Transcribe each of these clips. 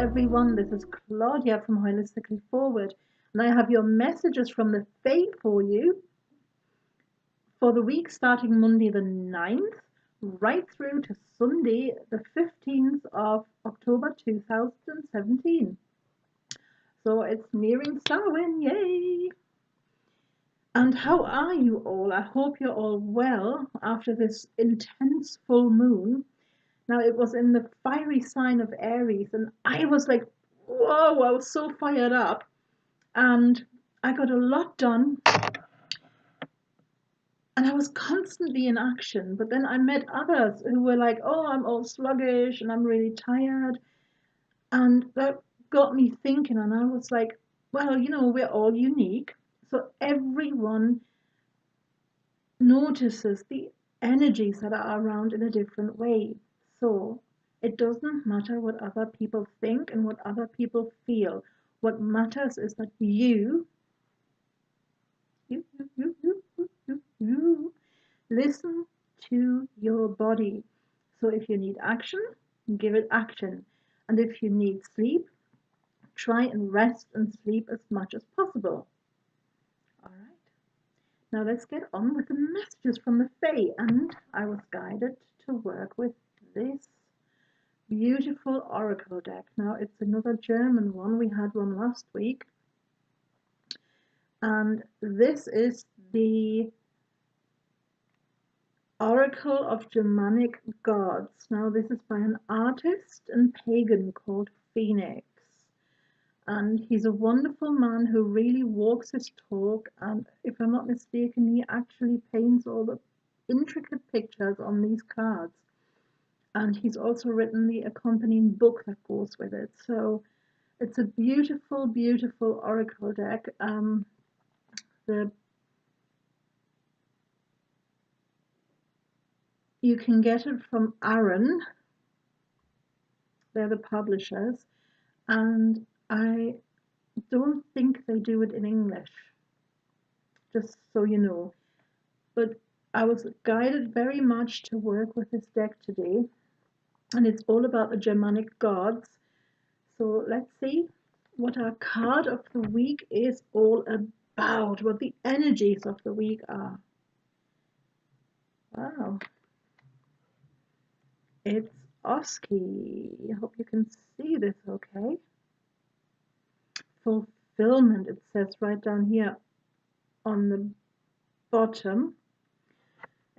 everyone, this is Claudia from Holistically Forward, and I have your messages from the Fae for you for the week starting Monday the 9th right through to Sunday the 15th of October 2017. So it's nearing Samhain, yay! And how are you all? I hope you're all well after this intense full moon. Now, it was in the fiery sign of Aries, and I was like, whoa, I was so fired up. And I got a lot done, and I was constantly in action. But then I met others who were like, oh, I'm all sluggish and I'm really tired. And that got me thinking, and I was like, well, we're all unique. So everyone notices the energies that are around in a different way. So it doesn't matter what other people think and what other people feel. What matters is that you listen to your body. So if you need action, give it action. And if you need sleep, try and rest and sleep as much as possible. All right. Now let's get on with the messages from the Fae, and I was guided to work with this beautiful oracle deck. Now it's another German one. We had one last week, and this is the Oracle of Germanic Gods. Now this is by an artist and pagan called Phoenix. And he's a wonderful man who really walks his talk, and if I'm not mistaken, he actually paints all the intricate pictures on these cards. And he's also written the accompanying book that goes with it. So it's a beautiful, beautiful oracle deck. You can get it from Aaron. They're the publishers. And I don't think they do it in English, just so you know. But I was guided very much to work with this deck today, and it's all about the Germanic gods. So let's see what our card of the week is all about, what the energies of the week are. Wow. It's Oski. I hope you can see this okay. Fulfillment, it says right down here on the bottom.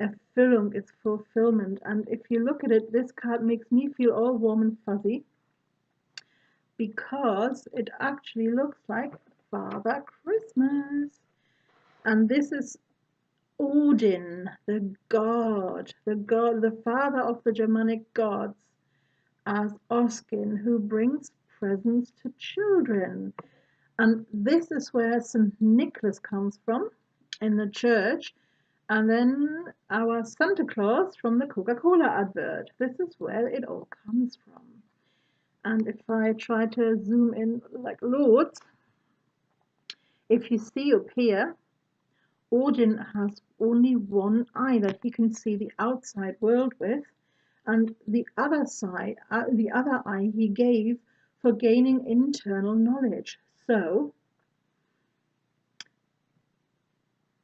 Erfüllung is fulfillment, and if you look at it, this card makes me feel all warm and fuzzy because it actually looks like Father Christmas. And this is Odin, the god, the father of the Germanic gods, as Oskin, who brings presents to children. And this is where St. Nicholas comes from in the church, and then our Santa Claus from the Coca-Cola advert. This is where it all comes from. And if I try to zoom in like loads, if you see up here, Odin has only one eye that he can see the outside world with, and the other side, the other eye he gave for gaining internal knowledge. So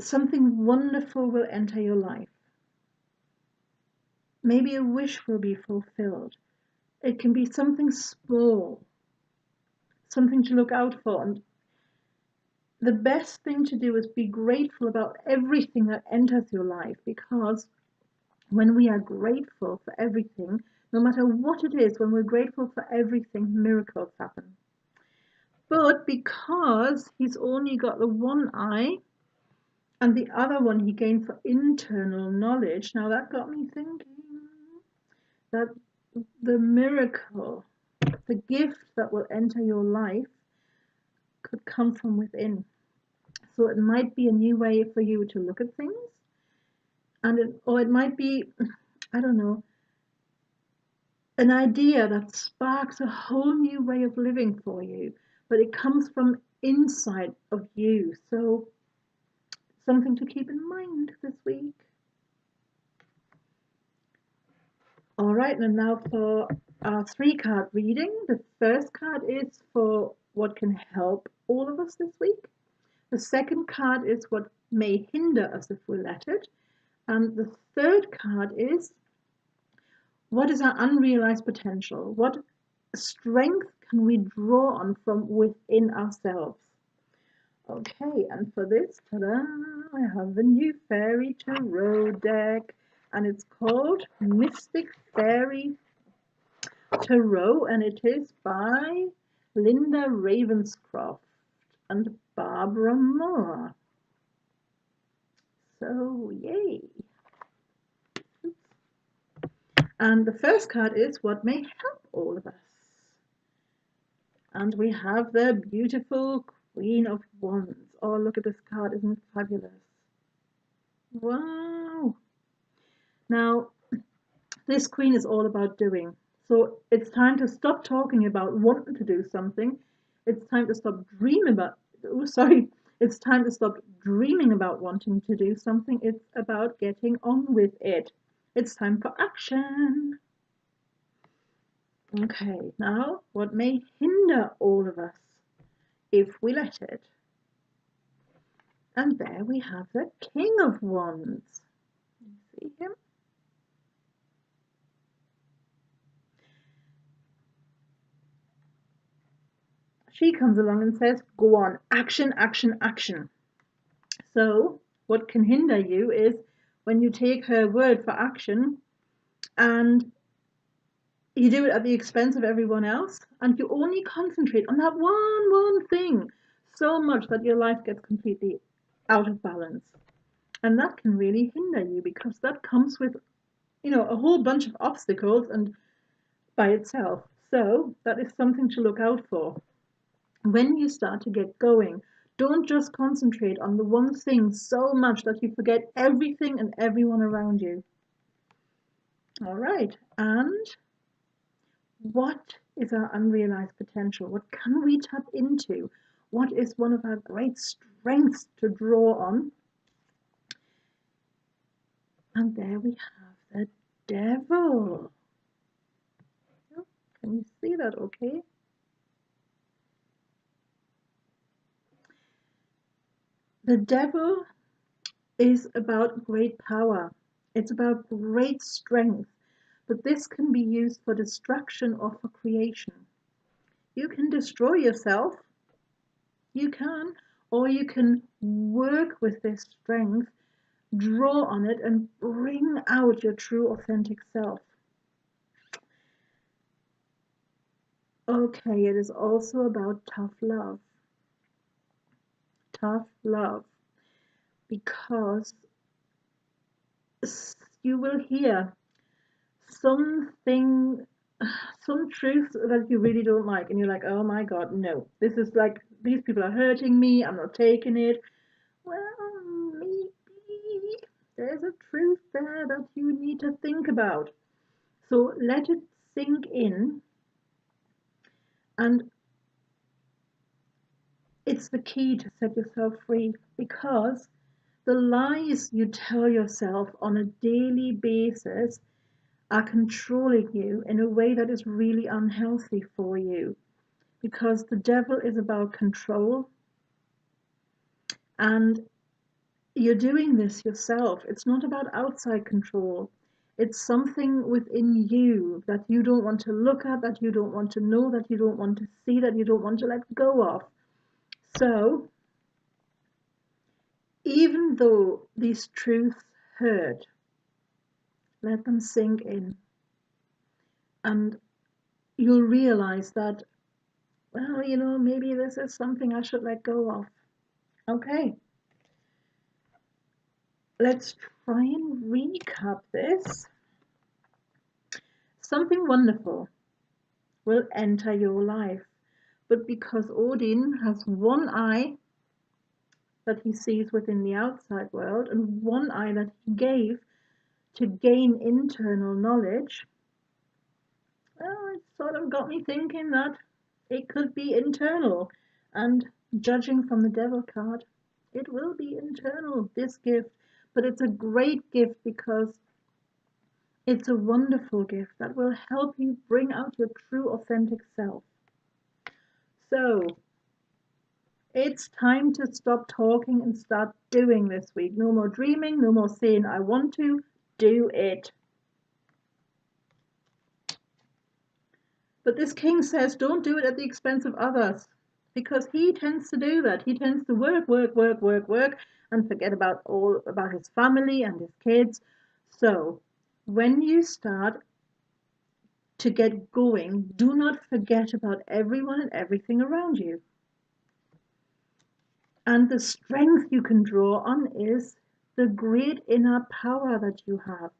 something wonderful will enter your life. Maybe a wish will be fulfilled. It can be something small, something to look out for. And the best thing to do is be grateful about everything that enters your life, because when we are grateful for everything, no matter what it is, when we're grateful for everything, miracles happen. But because he's only got the one eye, and the other one he gained for internal knowledge, now that got me thinking that the miracle, the gift that will enter your life, could come from within. So it might be a new way for you to look at things, or it might be, I don't know, an idea that sparks a whole new way of living for you, but it comes from inside of you. So something to keep in mind this week. All right, and now for our 3-card reading. The first card is for what can help all of us this week. The second card is what may hinder us if we let it. And the third card is what is our unrealized potential? What strength can we draw on from within ourselves? Okay, and for this, ta-da, I have the new Fairy Tarot deck, and it's called Mystic Fairy Tarot, and it is by Linda Ravenscroft and Barbara Moore. So, yay! And the first card is what may help all of us. And we have the beautiful Queen of Wands. Oh, look at this card, isn't it fabulous? Wow! Now, this Queen is all about doing. So it's time to stop talking about wanting to do something. It's time to stop dreaming about, it's time to stop dreaming about wanting to do something. It's about getting on with it. It's time for action. Okay, now what may hinder all of us if we let it? And there we have the King of Wands. You see him? She comes along and says, go on, action, action, action. So what can hinder you is when you take her word for action and you do it at the expense of everyone else, and you only concentrate on that one thing so much that your life gets completely out of balance. And that can really hinder you, because that comes with, a whole bunch of obstacles and by itself. So that is something to look out for. When you start to get going, don't just concentrate on the one thing so much that you forget everything and everyone around you. All right, and what is our unrealized potential? What can we tap into? What is one of our great strengths to draw on? And there we have the Devil. Oh, can you see that okay? The Devil is about great power. It's about great strength. But this can be used for destruction or for creation. You can destroy yourself. You can. Or you can work with this strength, draw on it, and bring out your true authentic self. Okay, it is also about tough love. Tough love. Because you will hear some truth that you really don't like, and you're like, oh my god, no, this is like, these people are hurting me, I'm not taking it. Well, maybe there's a truth there that you need to think about. So let it sink in, and it's the key to set yourself free, because the lies you tell yourself on a daily basis are controlling you in a way that is really unhealthy for you, because the Devil is about control, and you're doing this yourself. It's not about outside control. It's something within you that you don't want to look at, that you don't want to know, that you don't want to see, that you don't want to let go of. So even though these truths hurt, let them sink in, and you'll realize that, well, maybe this is something I should let go of. Okay, let's try and recap this. Something wonderful will enter your life, but because Odin has one eye that he sees within the outside world and one eye that he gave to gain internal knowledge, well, it sort of got me thinking that it could be internal, and judging from the Devil card, it will be internal, this gift. But it's a great gift because It's a wonderful gift that will help you bring out your true, authentic self. So, it's time to stop talking and start doing this week. No more dreaming, no more saying, I want to. Do it. But this king says, don't do it at the expense of others, because he tends to do that. He tends to work, work, work, work, work, and forget about his family and his kids. So when you start to get going, do not forget about everyone and everything around you. And the strength you can draw on is the great inner power that you have,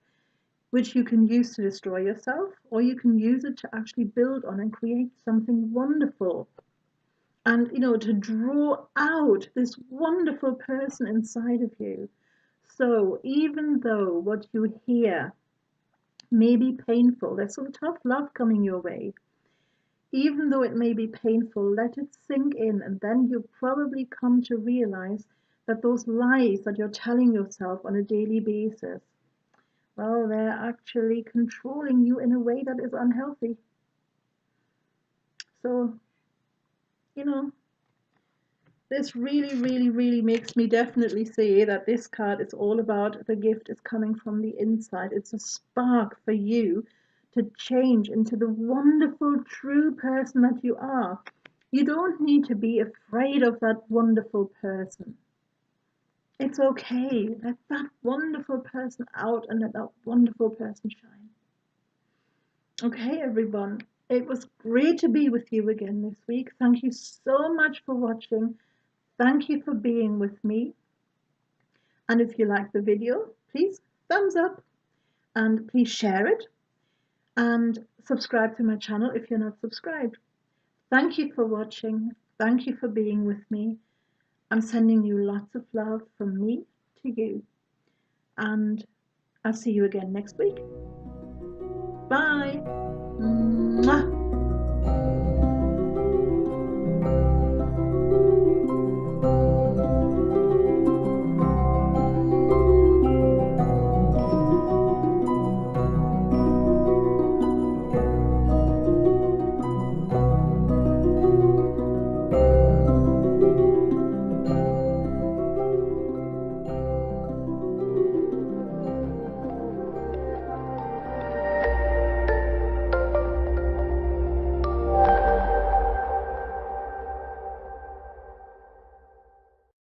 which you can use to destroy yourself, or you can use it to actually build on and create something wonderful. And, to draw out this wonderful person inside of you. So even though what you hear may be painful, there's some tough love coming your way. Even though it may be painful, let it sink in, and then you'll probably come to realize that those lies that you're telling yourself on a daily basis, well, they're actually controlling you in a way that is unhealthy. So, this really, really, really makes me definitely say that this card is all about the gift is coming from the inside. It's a spark for you to change into the wonderful, true person that you are. You don't need to be afraid of that wonderful person. It's okay. Let that wonderful person out and let that wonderful person shine. Okay, everyone. It was great to be with you again this week. Thank you so much for watching. Thank you for being with me. And if you like the video, please thumbs up and please share it and subscribe to my channel if you're not subscribed. Thank you for watching. Thank you for being with me. I'm sending you lots of love from me to you. And I'll see you again next week. Bye. Mwah.